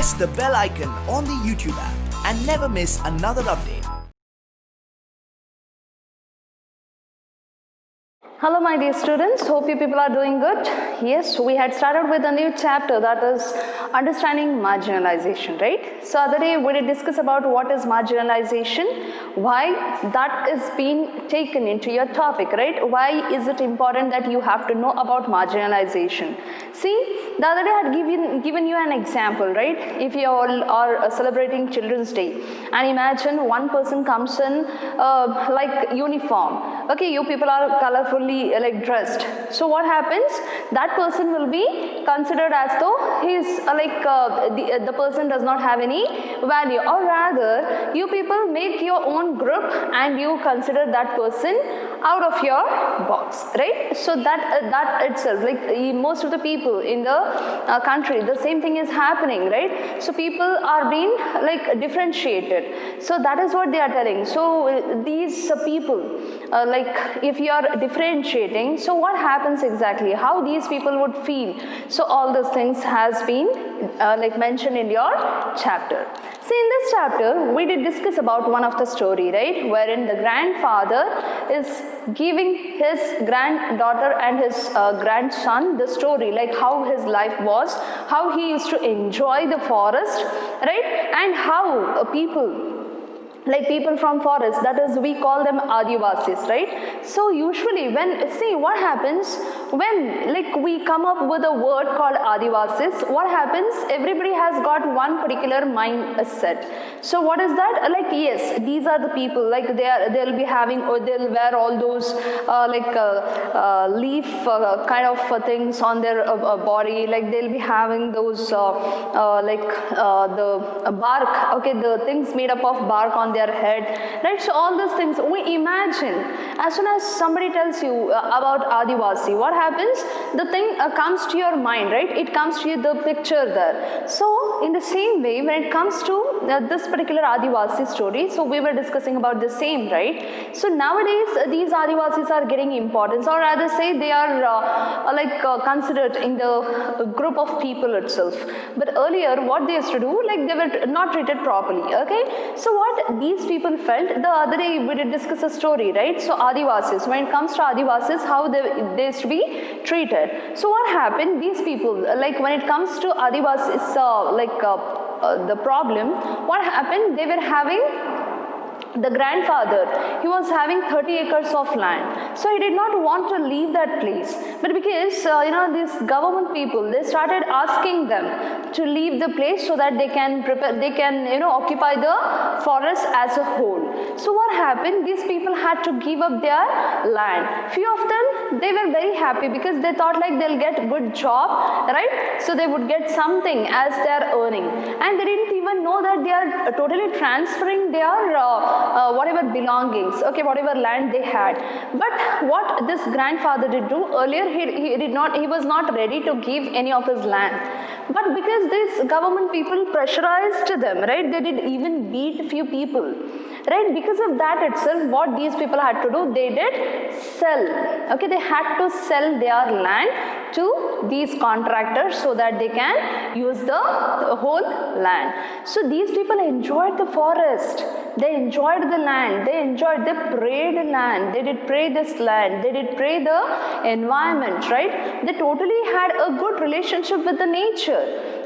press the bell icon on the YouTube app and never miss another update. Hello my dear students, hope you people are doing good. Yes, we had started with a new chapter, that is understanding marginalization, right? So other day we did discuss about what is marginalization, why that is being taken into your topic, right? Why is it important that you have to know about marginalization? See, the other day I had given you an example, right? If you all are celebrating Children's Day and imagine one person comes in like uniform, okay, you people are colorfully like dressed. So what happens? That person will be considered as though he is the person does not have any value, or rather you people make your own group and you consider that person out of your box, right? So that itself, like most of the people in the country, the same thing is happening, right? So people are being like differentiated. So that is what they are telling. So these people, like if you are differentiating, so what happens exactly? How these people would feel? So all those things has been like mentioned in your chapter. See, in this chapter, we did discuss about one of the story, right? Wherein the grandfather is giving his granddaughter and his grandson the story, like how his life was, how he used to enjoy the forest, right? And how people from forest, that is we call them Adivasis, right? So usually see what happens when like we come up with a word called Adivasis, what happens? Everybody has got one particular mindset. So what is that? Like yes, these are the people, like they'll be having, or they'll wear all those leaf kind of things on their body, like they'll be having those the bark, okay, the things made up of bark on their head, right? So all these things we imagine. As soon as somebody tells you about Adivasi, what happens? The thing comes to your mind, right? It comes to you, the picture there. So in the same way, when it comes to this particular Adivasi story, so we were discussing about the same, right? So nowadays these Adivasis are getting importance, or rather say they are considered in the group of people itself. But earlier what they used to do, like they were not treated properly, okay? So what these people felt, the other day we did discuss a story, right? So Adivasis, when it comes to Adivasis, how they used to be treated. So what happened? These people, like when it comes to Adivasis, the problem, what happened? They were having the grandfather, he was having 30 acres of land. So he did not want to leave that place. But because, these government people, they started asking them to leave the place so that they can occupy the forest as a whole. So what happened? These people had to give up their land. Few of them, they were very happy because they thought like they'll get a good job, right? So they would get something as their earning. And they didn't even know that they are totally transferring their whatever belongings, okay, whatever land they had. But what this grandfather did do earlier, he was not ready to give any of his land. But because these government people pressurized them, right, they did even beat few people, right? Because of that itself, what these people had to do, they did sell, okay, they had to sell their land to these contractors so that they can use the whole land. So these people enjoyed the forest, they enjoyed the land, they prayed the land, they did pray this land, they did pray the environment, right? They totally had a good relationship with the nature.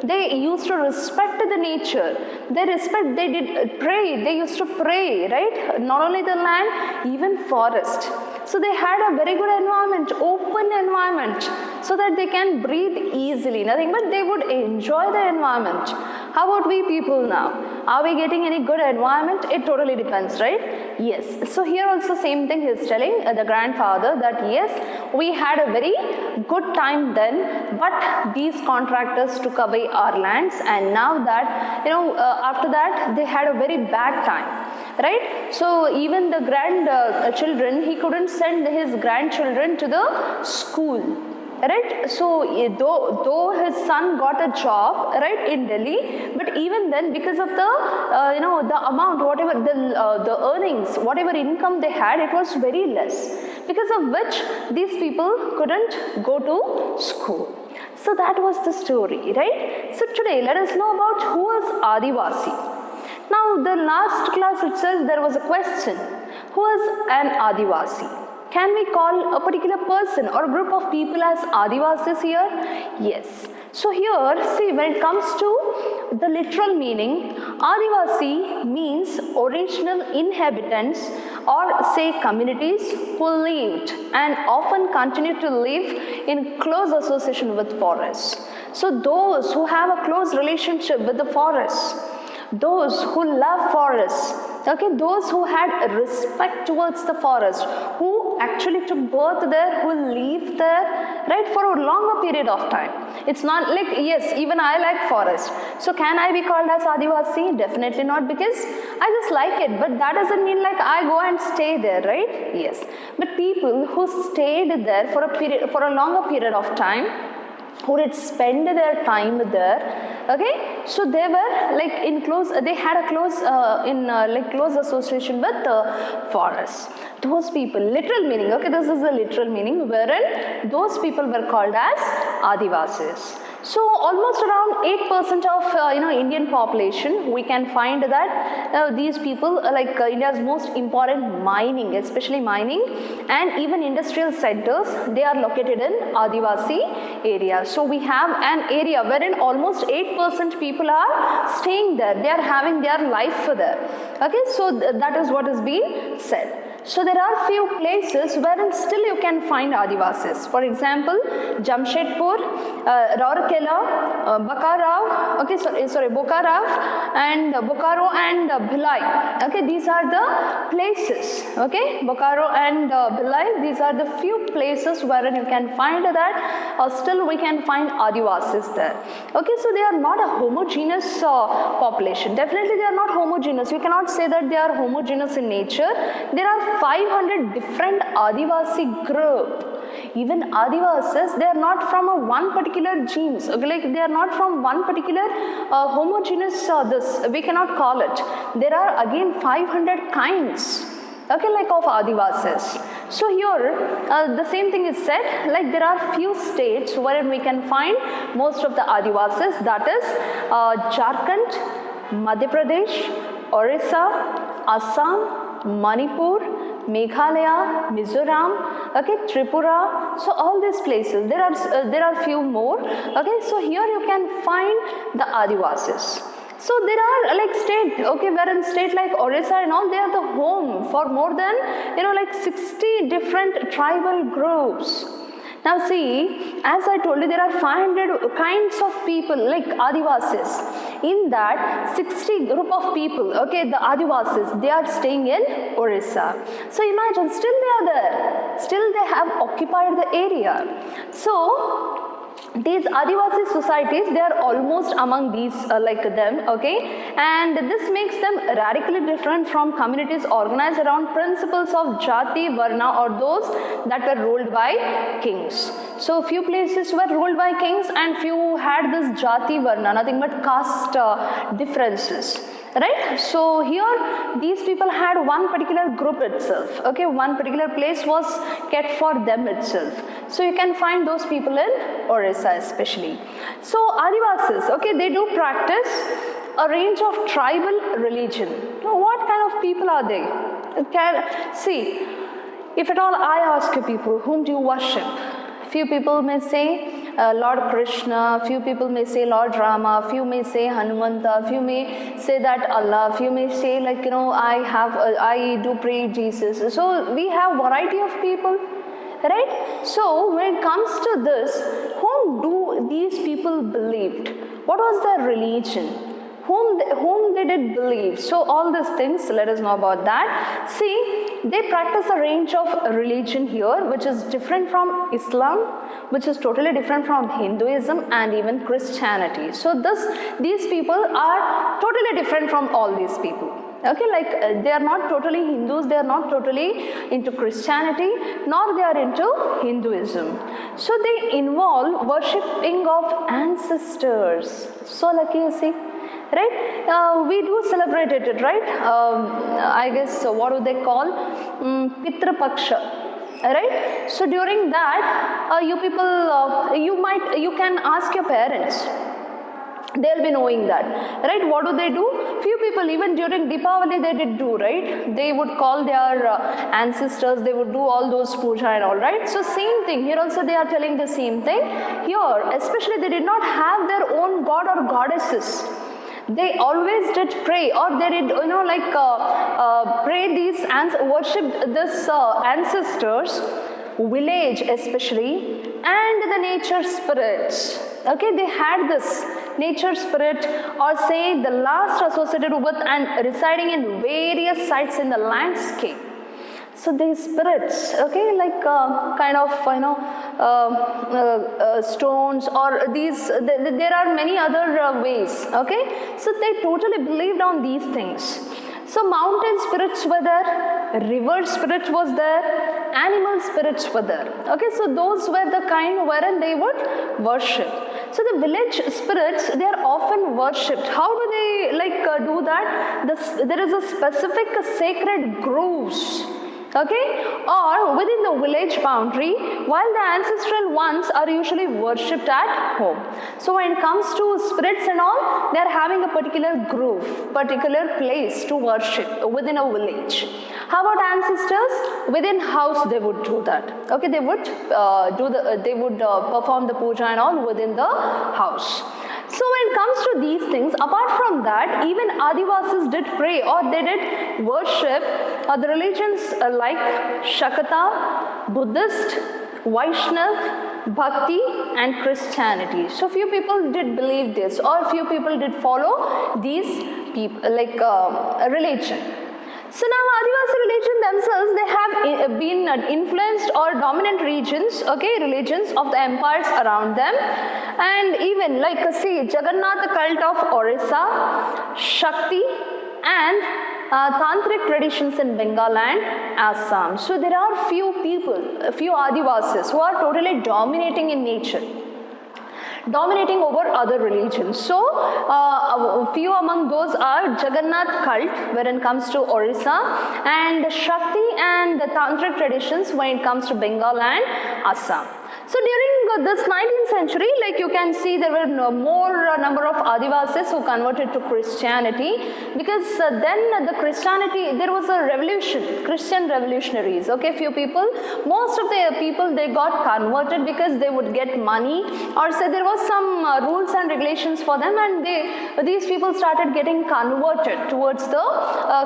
They used to respect the nature. They did pray, they used to pray, right? Not only the land, even forest. So they had a very good environment, open environment, so that they can breathe easily, nothing but they would enjoy the environment. How about we people now? Are we getting any good environment? It totally depends, right? Yes. So here also same thing he is telling the grandfather that yes, we had a very good time then, but these contractors took away our lands, and now that, after that they had a very bad time, right? So even the grandchildren, he couldn't send his grandchildren to the school. Right, so though his son got a job, right, in Delhi, but even then, because of the the amount, whatever the earnings, whatever income they had, it was very less, because of which these people couldn't go to school. So that was the story, right? So today let us know about who is Adivasi. Now the last class itself there was a question, who is an Adivasi? Can we call a particular person or group of people as Adivasis here? Yes. So here, see, when it comes to the literal meaning, Adivasi means original inhabitants or say communities who lived and often continue to live in close association with forests. So those who have a close relationship with the forests, those who love forests, okay, those who had respect towards the forest, who actually took birth there, who lived there, right, for a longer period of time. It's not like, yes, even I like forest. So can I be called as Adivasi? Definitely not, because I just like it, but that doesn't mean like I go and stay there, right? Yes. But people who stayed there for a longer period of time, who did spend their time there, okay, so they were like in close, they had a close like close association with the forest. Those people, literal meaning, okay, this is the literal meaning, wherein those people were called as Adivasis. So almost around 8% of Indian population, we can find that these people like India's most important mining, especially mining and even industrial centers, they are located in Adivasi areas. So we have an area wherein almost 8% people are staying there, they are having their life there. Okay, so that is what is being said. So there are few places wherein still you can find Adivasis. For example, Jamshedpur, Rourkela, Bokarao, okay, sorry, Bokarao and Bokaro and Bhilai. Okay, these are the places. Okay, Bokaro and Bhilai, these are the few places wherein you can find that still we can find Adivasis there. Okay, so they are not a homogeneous population. Definitely they are not homogeneous. You cannot say that they are homogeneous in nature. There are 500 different Adivasi group. Even Adivasis, they are not from a one particular genes, okay, like they are not from one particular homogeneous this, we cannot call it. There are again 500 kinds, okay, like of Adivasis. So here the same thing is said, like there are few states wherein we can find most of the Adivasis, that is Jharkhand, Madhya Pradesh, Orissa, Assam, Manipur, Meghalaya, Mizoram, okay, Tripura. So all these places, there are few more. Okay, so here you can find the Adivasis. So there are like state, okay, wherein state like Orissa and all, they are the home for more than like 60 different tribal groups. Now see, as I told you, there are 500 kinds of people like Adivasis. In that, 60 group of people, okay, the Adivasis, they are staying in Orissa. So imagine, still they are there. Still they have occupied the area. So these Adivasi societies, they are almost among these like them, okay, and this makes them radically different from communities organized around principles of Jati, Varna, or those that were ruled by kings. So few places were ruled by kings and few had this Jati, Varna, nothing but caste differences. Right? So here these people had one particular group itself, okay, one particular place was kept for them itself. So you can find those people in Orissa especially. So Adivasis, okay, they do practice a range of tribal religion. Now what kind of people are they? See, if at all I ask you people, whom do you worship? Few people may say Lord Krishna, few people may say Lord Rama, few may say Hanumanta, few may say that Allah, few may say like I do pray Jesus. So we have variety of people, right? So when it comes to this, whom do these people believed? What was their religion? Whom they did believe. So all these things, let us know about that. See, they practice a range of religion here which is different from Islam, which is totally different from Hinduism and even Christianity. So these people are totally different from all these people. Okay, like they are not totally Hindus, they are not totally into Christianity, nor they are into Hinduism. So they involve worshipping of ancestors. So lucky, you see. Right? We do celebrate it, right? I guess what do they call? Pitra Paksha. right? So during that, you people, you can ask your parents. They'll be knowing that, right? What do? Few people, even during Deepavali, they did do, right? They would call their ancestors, they would do all those puja and all, right? So same thing, here also they are telling the same thing. Here, especially they did not have their own god or goddesses. They always did pray, or they did, pray these and worshipped this ancestors, village especially, and the nature spirits. Okay, they had this nature spirit, or say the last associated with and residing in various sites in the landscape. So these spirits, okay, like stones, or these, there are many other ways, okay. So they totally believed on these things. So mountain spirits were there, river spirits was there, animal spirits were there. Okay, so those were the kind wherein they would worship. So the village spirits, they are often worshipped. How do they do that? There is a specific sacred groves, okay, or within the village boundary, while the ancestral ones are usually worshipped at home. So when it comes to spirits and all, they are having a particular groove, particular place to worship within a village. How about ancestors? Within house they would do that. Okay, they would perform the puja and all within the house. So when it comes to these things, apart from that, even Adivasis did pray, or they did worship the religions like Shakata, Buddhist, Vaishnav, Bhakti and Christianity. So few people did believe this, or few people did follow these religion. So now Adivasi religion themselves, they have been influenced or dominant regions, okay, religions of the empires around them, and even see Jagannath cult of Orissa, Shakti and Tantric traditions in Bengal and Assam. So there are few people, few Adivasis who are totally dominating in nature, dominating over other religions. So few among those are Jagannath cult when it comes to Orissa, and Shakti and the Tantric traditions when it comes to Bengal and Assam. So during this 19th century, you can see there were more number of Adivasis who converted to Christianity, because then the Christianity, there was a revolution, Christian revolutionaries, okay, few people, most of the people, they got converted because they would get money, or say there was some rules and regulations for them, and these people started getting converted towards the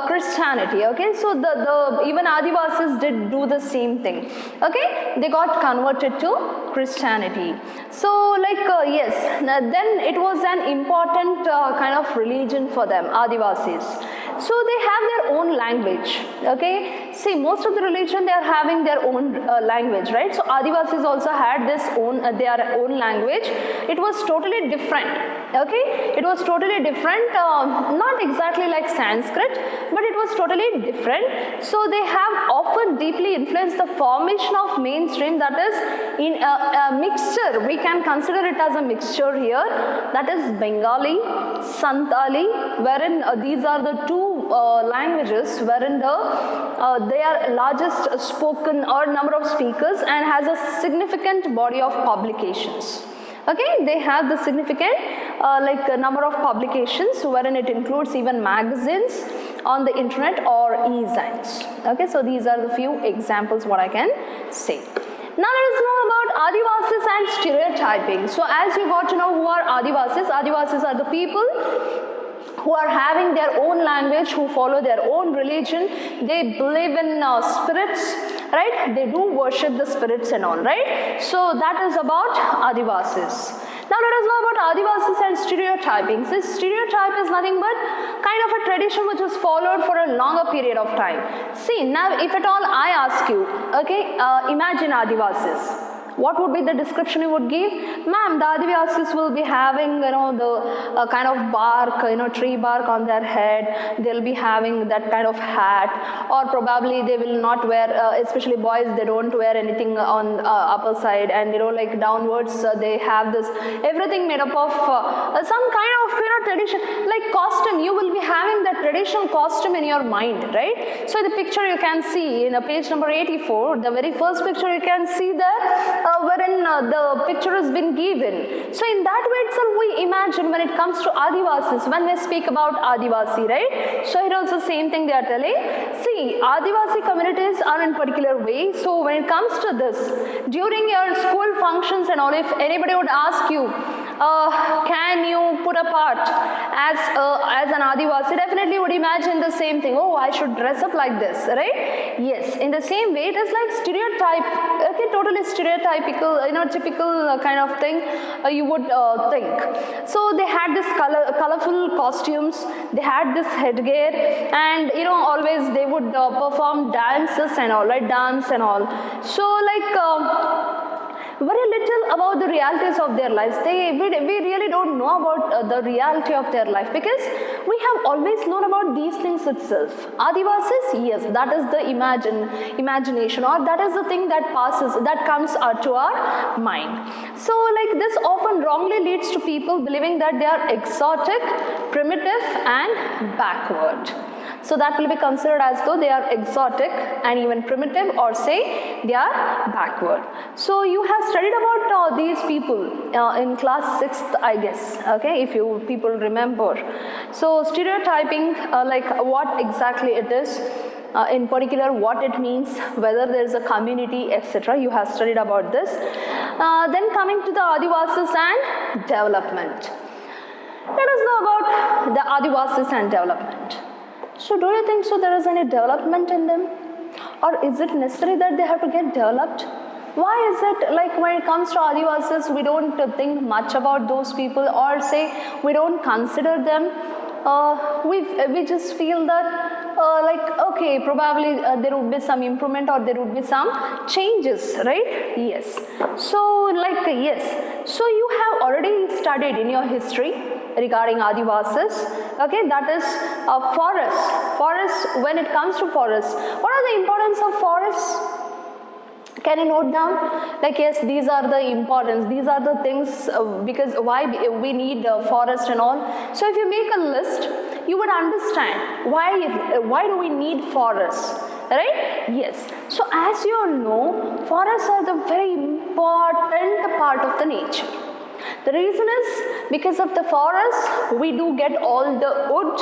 Christianity, okay. So even Adivasis did do the same thing, okay, they got converted to Christianity. So yes, then it was an important kind of religion for them, Adivasis. So they have their own language, okay. See, most of the religion, they are having their own language, right? So Adivasis also had their own language. It was totally different, okay. It was totally different, not exactly like Sanskrit, but it was totally different. So they have often deeply influenced the formation of mainstream, that is in a mixture. We can consider it as a mixture here, that is Bengali, Santali, wherein these are the two languages wherein they are largest spoken or number of speakers, and has a significant body of publications. Okay, they have the significant number of publications, wherein it includes even magazines on the internet or e-zines. Okay, so these are the few examples what I can say. Now let us know about Adivasis and stereotyping. So as you got to know who are Adivasis, Adivasis are the people who are having their own language, who follow their own religion, they believe in spirits, right? They do worship the spirits and all, right? So that is about Adivasis. Now let us know about Adivasis and stereotyping. This stereotype is nothing but kind of a tradition which was followed for a longer period of time. See, now if at all I ask you, okay, imagine Adivasis. what would be the description you would give? Ma'am, the Adivasis will be having, the kind of bark, tree bark on their head. They'll be having that kind of hat, or probably they will not wear, especially boys, they don't wear anything on upper side, and like downwards they have this everything made up of some kind of tradition, like costume. You will be having that traditional costume in your mind, right? So the picture you can see in page number 84, the very first picture you can see there, wherein the picture has been given. So in that way itself we imagine when it comes to Adivasis, when we speak about Adivasi, right? So here also same thing they are telling. See, Adivasi communities are in particular way. So when it comes to this, during your school functions and all, if anybody would ask you, can you put a part as an Adivasi, definitely would imagine the same thing. Oh, I should dress up like this, right? Yes, in the same way it is like stereotype, okay, totally stereotypical, typical kind of thing you would think. So they had this colorful costumes, they had this headgear, and always they would perform dances and all, right? Dance and all. So like very little about the realities of their lives. We really don't know about the reality of their life, because we have always known about these things itself. Adivasis, yes, that is the imagination, or that is the thing that comes to our mind. So like this often wrongly leads to people believing that they are exotic, primitive and backward. So that will be considered as though they are exotic and even primitive, or say they are backward. So you have studied about these people in class 6th, I guess, okay, if you people remember. So stereotyping, like what exactly it is, in particular what it means, whether there is a community, etc. You have studied about this. Then coming to the Adivasis and development. Let us know about the Adivasis and development. So do you think so there is any development in them? Or is it necessary that they have to get developed? Why is it like when it comes to Adivasis, we don't think much about those people, or say we don't consider them? We just feel that like, okay, probably there would be some improvement, or there would be some changes, right? Yes. So like, yes. So you have already studied in your history regarding Adivasis, okay, that is forest. When it comes to forests, what are the importance of forests? Can you note down? Like, yes, these are the importance, these are the things, because why we need forest and all. So if you make a list, you would understand why do we need forests, right? Yes. So as you all know, forests are the very important part of the nature. The reason is because of the forest, we do get all the wood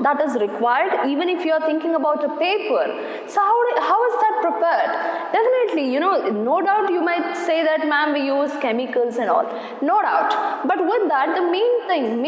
that is required, even if you are thinking about a paper. So how is that prepared? Definitely, no doubt you might say that, ma'am, we use chemicals and all. No doubt. But with that, the main thing,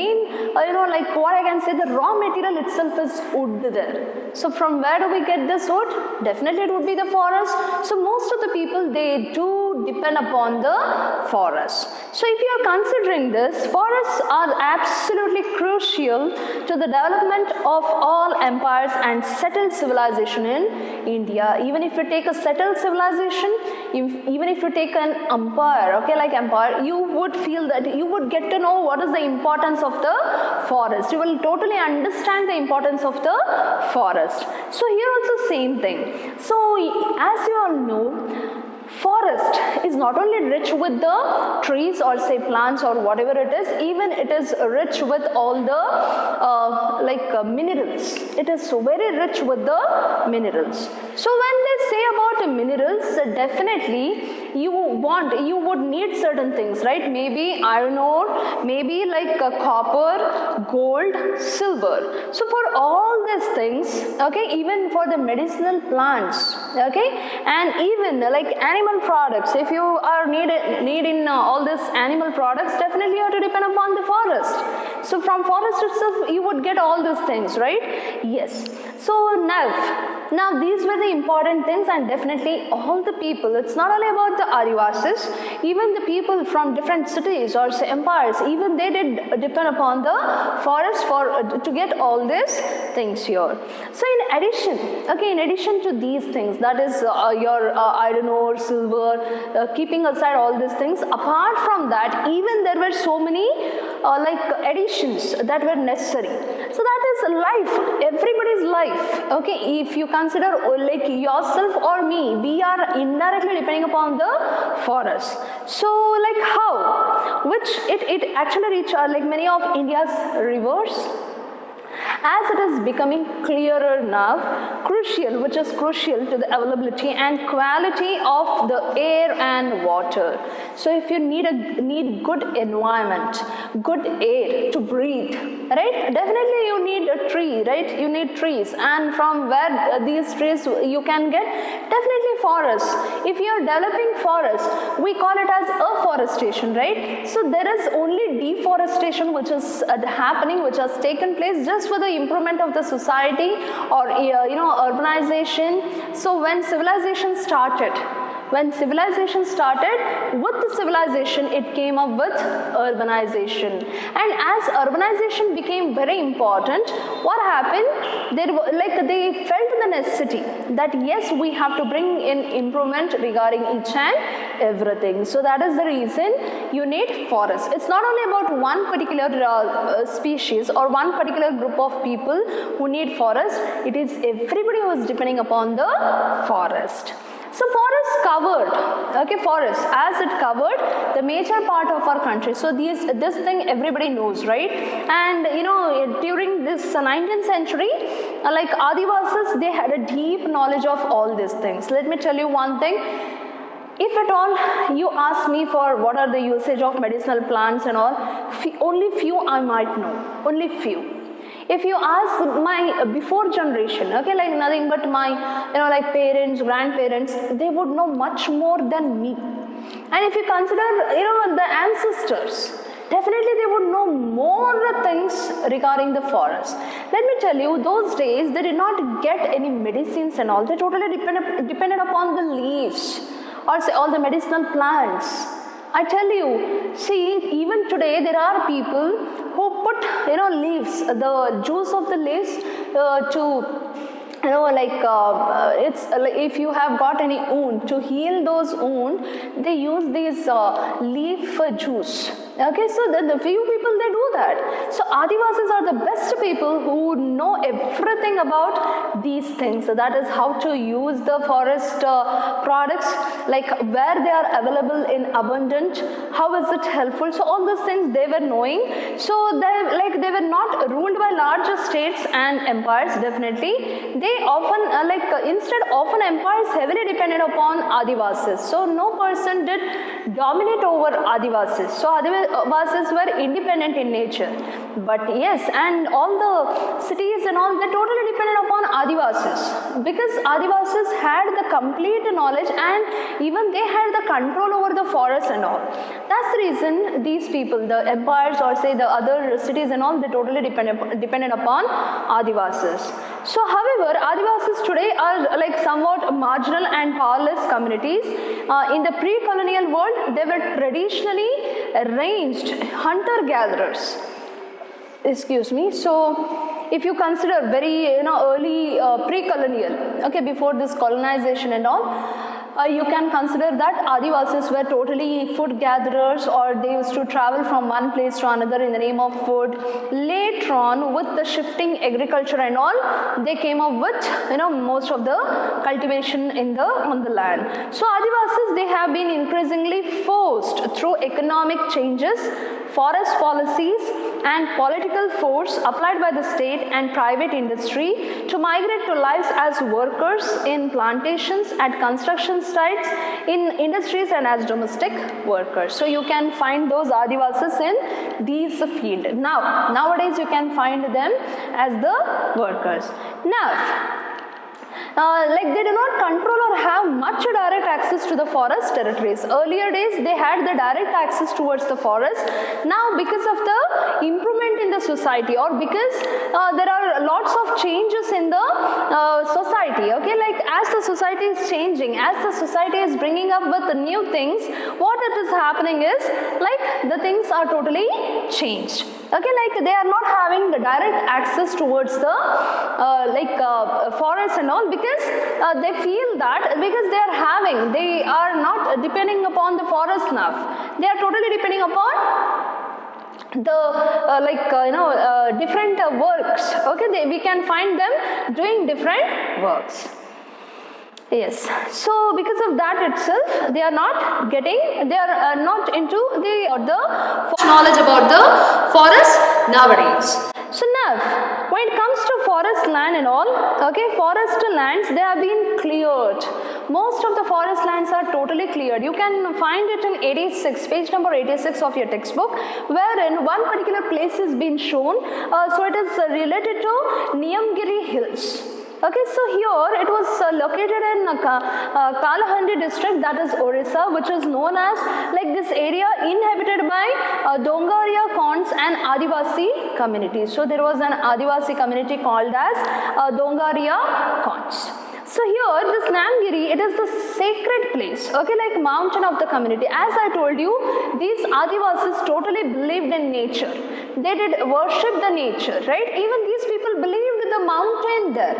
like what I can say, the raw material itself is wood there. So from where do we get this wood? Definitely it would be the forest. So most of the people, they do depend upon the forest. So if you are considering this, forests are absolutely crucial to the development of all empires and settled civilization in India. Even if you take a settled civilization, even if you take an empire, okay, like empire, you would feel that you would get to know what is the importance of the forest. You will totally understand the importance of the forest. So here also same thing. So as you all know, forest is not only rich with the trees, or say plants, or whatever it is, even it is rich with all the minerals. It is very rich with the minerals. So when they say about minerals, definitely you would need certain things, right? Maybe iron ore, maybe like copper, gold, silver. So for all these things, okay, even for the medicinal plants, okay, and even like animal products, if you are needing all these animal products, definitely you have to depend upon the forest. So from forest itself you would get all these things, right? Yes. So now Now these were the important things, and definitely all the people, it's not only about the Adivasis, even the people from different cities or say empires, even they did depend upon the forest for to get all these things here. So in addition to these things, that is your iron ore, silver, keeping aside all these things, apart from that, even there were so many additions that were necessary. So that is life, everybody's life. Okay, if you consider like yourself or me, we are indirectly depending upon the forest. So like how? Which it actually reach like many of India's rivers. As it is becoming clearer now, which is crucial to the availability and quality of the air and water. So if you need good environment, good air to breathe, right? Definitely you need a tree, right? You need trees, and from where these trees you can get? Definitely forests. If you are developing forest, we call it as afforestation, right? So there is only deforestation which is happening, which has taken place just for the improvement of the society or urbanization. So when civilization started, with the civilization it came up with urbanization, and as urbanization became very important, what happened? They felt the necessity that yes, we have to bring in improvement regarding each and everything. So that is the reason you need forests. It's not only about one particular species or one particular group of people who need forest. It is everybody who is depending upon the forest. So forest as it covered the major part of our country. So this thing everybody knows, right? And during this 19th century, like Adivasis, they had a deep knowledge of all these things. Let me tell you one thing. If at all you ask me for what are the usage of medicinal plants and all, only few I might know, only few. If you ask my before generation, okay, like nothing but my, like parents, grandparents, they would know much more than me. And if you consider, the ancestors, definitely they would know more things regarding the forest. Let me tell you, those days they did not get any medicines and all. They totally depended upon the leaves or say all the medicinal plants. I tell you, see, even today there are people who put, leaves, the juice of the leaves it's like if you have got any wound, to heal those wounds, they use this leaf juice. Okay, so the few people they do that. So Adivasis are the best people who know everything about these things. So that is how to use the forest products, like where they are available in abundant, how is it helpful. So all those things they were knowing. So they were not ruled by larger states and empires. Definitely, they often instead often empires heavily depended upon Adivasis. So no person did dominate over Adivasis. So Adivasis were independent in nature. But yes, and all the cities and all, they totally depended upon Adivasis, because Adivasis had the complete knowledge and even they had the control over the forest and all. That's the reason these people, the empires or say the other cities and all, they totally depended upon Adivasis. So however, Adivasis today are like somewhat marginal and powerless communities. In the pre-colonial world, they were traditionally ranged hunter-gatherers. So if you consider very early pre-colonial, okay, before this colonization and all, you can consider that Adivasis were totally food gatherers, or they used to travel from one place to another in the name of food. Later on, with the shifting agriculture and all, they came up with most of the cultivation on the land. So Adivasis, they have been increasingly forced through economic changes, forest policies and political force applied by the state and private industry to migrate to lives as workers in plantations, at construction sites, in industries, and as domestic workers. So you can find those Adivasis in these fields. Nowadays you can find them as the workers. like they do not control or have much direct access to the forest territories. Earlier days they had the direct access towards the forest. Now because of the improvement in the society, or because there are lots of changes in the society, okay, like as the society is changing, as the society is bringing up with the new things, what it is happening is like the things are totally changed. Okay, like they are not having the direct access towards the forest and all, because they feel that because they are not depending upon the forest now. They are totally depending upon the different works. Okay, we can find them doing different works. Yes, so because of that itself, they are not into the knowledge about the forest nowadays. So now, when it comes to forest land and all, okay, forest lands, they have been cleared. Most of the forest lands are totally cleared. You can find it in 86, page number 86 of your textbook, wherein one particular place is being shown. So it is related to Niyamgiri Hills. Okay, so here it was located in Kalahandi district, that is Orissa, which is known as like this area inhabited by Dongaria, Konds and Adivasi communities. So there was an Adivasi community called as Dongaria Konds. So here this Namgiri, it is the sacred place, okay, like mountain of the community. As I told you, these Adivasis totally believed in nature. They did worship the nature, right? Even these people believed in the mountain there.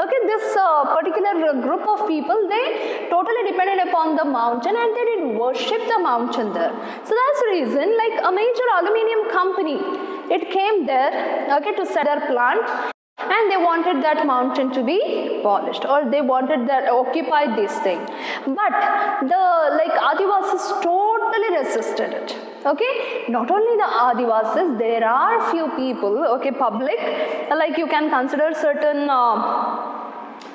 Okay, this particular group of people, they totally depended upon the mountain and they did worship the mountain there. So that's the reason, like a major aluminium company, it came there, okay, to set their plant. And they wanted that mountain to be polished, or they wanted that occupied this thing. But the Adivasis totally resisted it. Okay, not only the Adivasis, there are few people, okay, public, like you can consider certain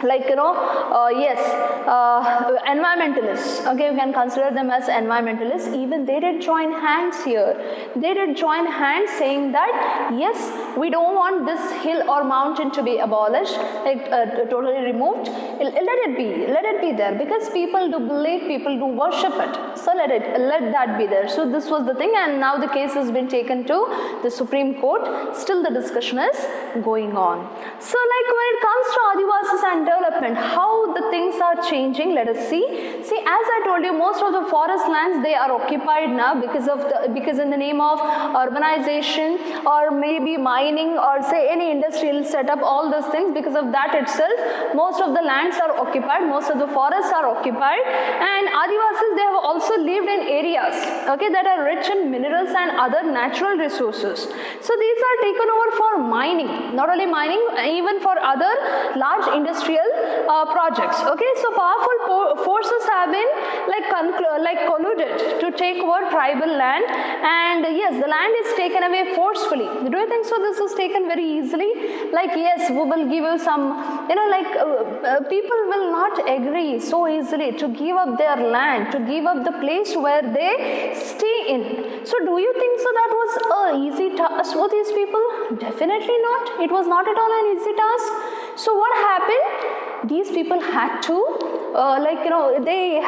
environmentalists, okay, you can consider them as environmentalists. Even they did join hands here. They did join hands saying that yes, we don't want this hill or mountain to be abolished, like totally removed. Let it be there, because people do believe, people do worship it. So let that be there. So this was the thing, and now the case has been taken to the Supreme Court. Still the discussion is going on. So like when it comes to Adivasis and development, how the things are changing, let us see. See, as I told you, most of the forest lands, they are occupied now because in the name of urbanization, or maybe mining, or say any industrial setup, all those things, because of that itself, most of the lands are occupied, most of the forests are occupied. And Adivasis, they have also lived in areas, okay, that are rich in minerals and other natural resources. So these are taken over for mining, not only mining, even for other large industrial projects. Okay, so powerful forces have been colluded to take over tribal land, and yes, the land is taken away forcefully. Do you think so? This is taken very easily. Like yes, we will give you some, people will not agree so easily to give up their land, to give up the place where they stay in. So do you think so that was an easy task for these people? Definitely not. It was not at all an easy task. So what happened? These people had to they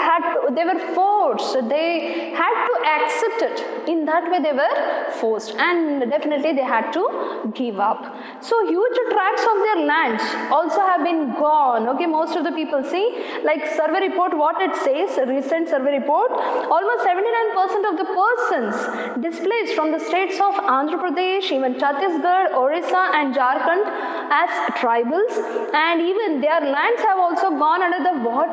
were forced, they had to accept it. In that way they were forced, and definitely they had to give up. So huge tracts of their lands also have been gone. Okay, most of the people, see, like survey report, what it says, a recent survey report, almost 79% of the persons displaced from the states of Andhra Pradesh, even Chhattisgarh, Orissa and Jharkhand as tribals, and even their lands have also gone under the water.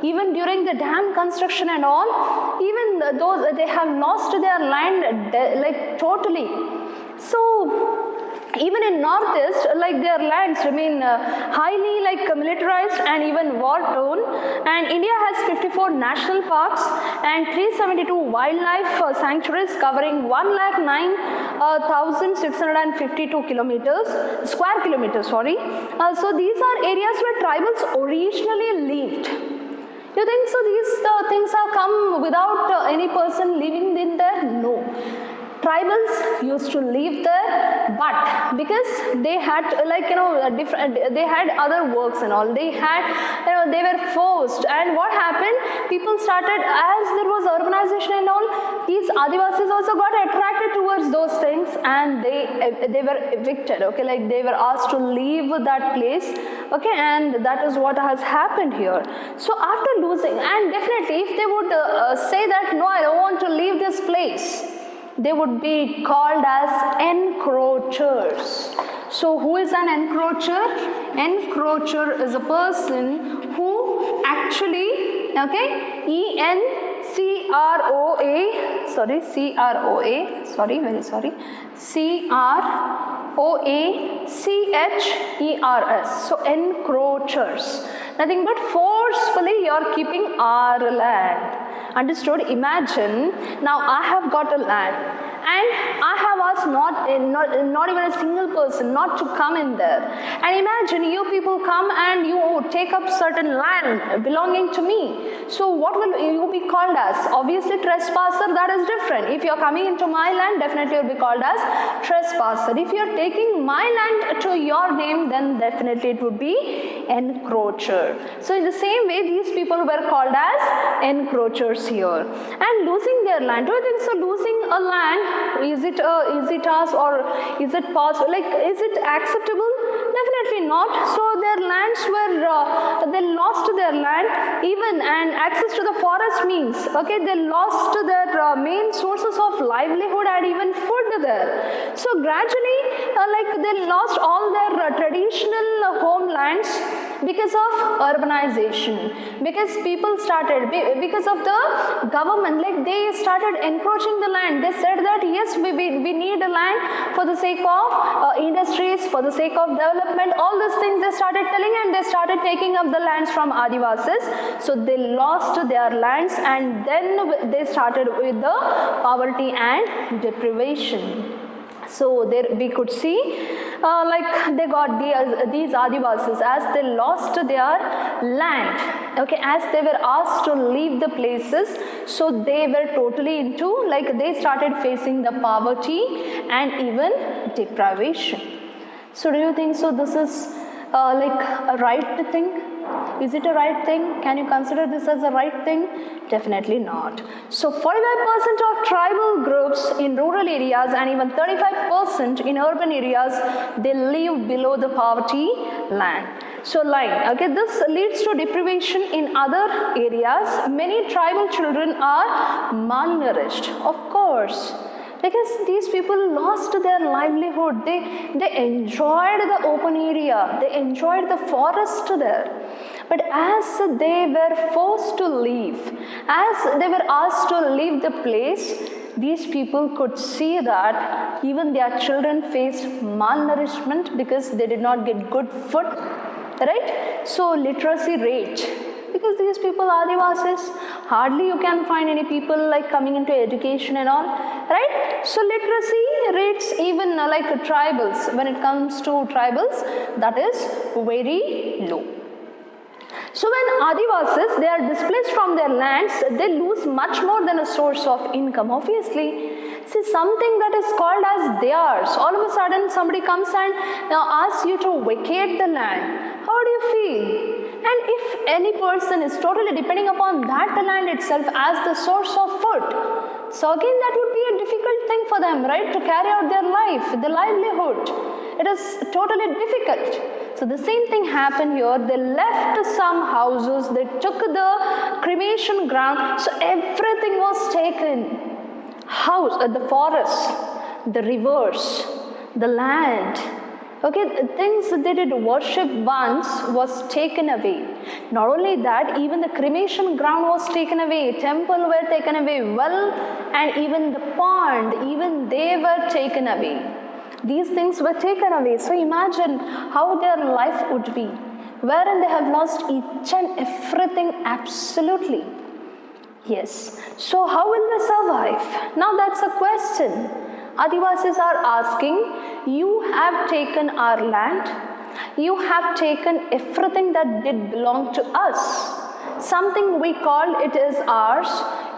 Even during the dam construction and all, even those, they have lost their land totally. So even in northeast, their lands remain highly militarized and even war torn. And India has 54 national parks and 372 wildlife sanctuaries covering 109,652 square kilometers. So these are areas where tribals originally lived. You think so? These things have come without any person living in there? No. Tribals used to live there, but because they had they had other works and all, they had they were forced, and what happened? People started, as there was urbanization and all, these Adivasis also got attracted towards those things, and they were evicted. Okay, like they were asked to leave that place. Okay, and that is what has happened here. So after losing, and definitely if they would say that no, I don't want to leave this place, they would be called as encroachers. So who is an encroacher? Encroacher is a person who actually, okay, CROACHERS. So encroachers, nothing but forcefully you are keeping our land. Understood? Imagine now I have got a land, and I have asked not even a single person not to come in there. And imagine you people come and you take up certain land belonging to me. So what will you be called as? Obviously trespasser, that is different. If you are coming into my land, definitely you will be called as trespasser. If you are taking my land to your name, then definitely it would be encroacher. So in the same way, these people were called as encroachers here. And losing their land, do you think so? Losing a land, is it us, or is it possible? Like, is it acceptable? Definitely not. So their lands were they lost their land, even, and access to the forest means, okay, they lost their main sources of livelihood and even food there. So gradually like they lost all their traditional homelands because of urbanization, because people started, because of the government, like they started encroaching the land. They said that yes, we need a land for the sake of industries, for the sake of development, all these things they started telling, and they started taking up the lands from Adivasis. So they lost their lands, and then they started with the poverty and deprivation. So there we could see like they got these Adivasis, as they lost their land, okay, as they were asked to leave the places, so they were totally into, like they started facing the poverty and even deprivation. So do you think so this is like a right thing? Is it a right thing? Can you consider this as a right thing? Definitely not. So 45% of tribal groups in rural areas and even 35% in urban areas, they live below the poverty line. So line, okay, this leads to deprivation in other areas. Many tribal children are malnourished, of course, because these people lost their livelihood. They enjoyed the open area, they enjoyed the forest there. But as they were forced to leave, as they were asked to leave the place, these people could see that even their children faced malnourishment because they did not get good food, right? So literacy rate, because these people are Adivasis, hardly you can find any people like coming into education and all, right? So literacy rates, even like tribals, when it comes to tribals, that is very low. So when Adivasis, they are displaced from their lands, they lose much more than a source of income, obviously. See, something that is called as theirs, all of a sudden somebody comes and now asks you to vacate the land. How do you feel? And if any person is totally depending upon that land itself as the source of food, so again that would be a difficult thing for them, right, to carry out their life, the livelihood. It is totally difficult. So the same thing happened here. They left some houses, they took the cremation ground, so everything was taken. House, the forests, the rivers, the land, okay, things they did worship once was taken away. Not only that, even the cremation ground was taken away, temple were taken away, well, and even the pond, even they were taken away. These things were taken away. So imagine how their life would be, wherein they have lost each and everything absolutely. Yes. So how will they survive? Now that's a question. Adivasis are asking, you have taken our land, you have taken everything that did belong to us. Something we called it is ours,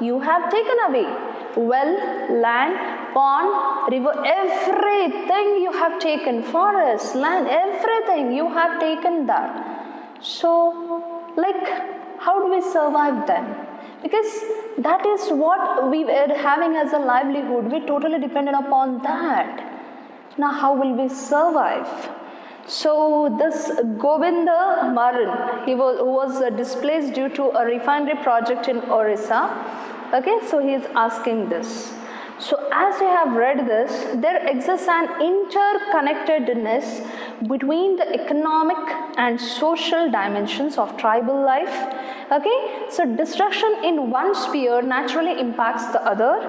you have taken away. Well, land, pond, river, everything you have taken, forest, land, everything you have taken that. So, like, how do we survive then? Because that is what we were having as a livelihood. We totally depended upon that. Now, how will we survive? So, this Govinda Maran, who was displaced due to a refinery project in Orissa. Okay, so he is asking this. So, as you have read this, there exists an interconnectedness between the economic and social dimensions of tribal life. Okay, so destruction in one sphere naturally impacts the other.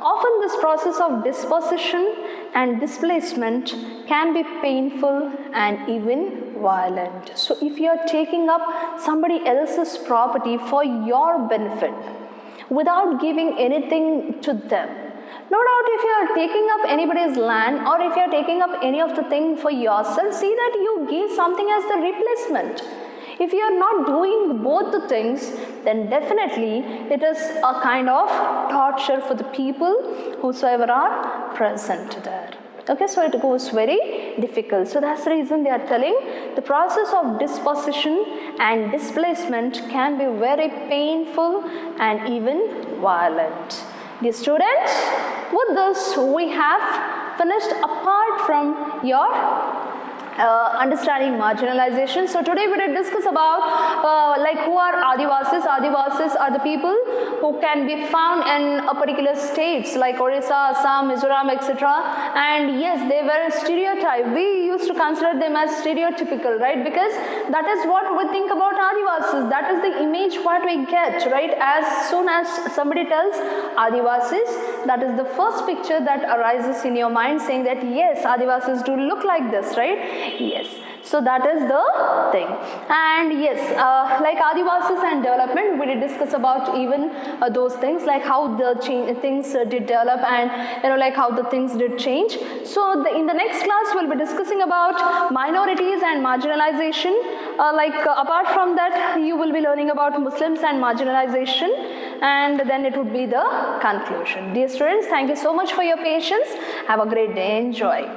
Often this process of dispossession and displacement can be painful and even violent. So if you are taking up somebody else's property for your benefit without giving anything to them, no doubt if you are taking up anybody's land or if you are taking up any of the thing for yourself, see that you give something as the replacement. If you are not doing both the things, then definitely it is a kind of torture for the people whosoever are present there. Okay, so it goes very difficult. So that's the reason they are telling the process of dispossession and displacement can be very painful and even violent. Dear students, with this we have finished apart from your understanding marginalization. So today we will discuss about like who are Adivasis. Adivasis are the people who can be found in a particular states like Orissa, Assam, Mizoram, etc. And yes, they were stereotyped. We used to consider them as stereotypical, right? Because that is what we think about Adivasis. That is the image what we get, right? As soon as somebody tells Adivasis, that is the first picture that arises in your mind saying that yes, Adivasis do look like this, right? Yes, so that is the thing. And yes, like Adivasis and development, we did discuss about even those things like how the things did develop and like how the things did change. So in the next class we'll be discussing about minorities and marginalization. Apart from that, you will be learning about Muslims and marginalization, and then it would be the conclusion. Dear students, thank you so much for your patience. Have a great day. Enjoy.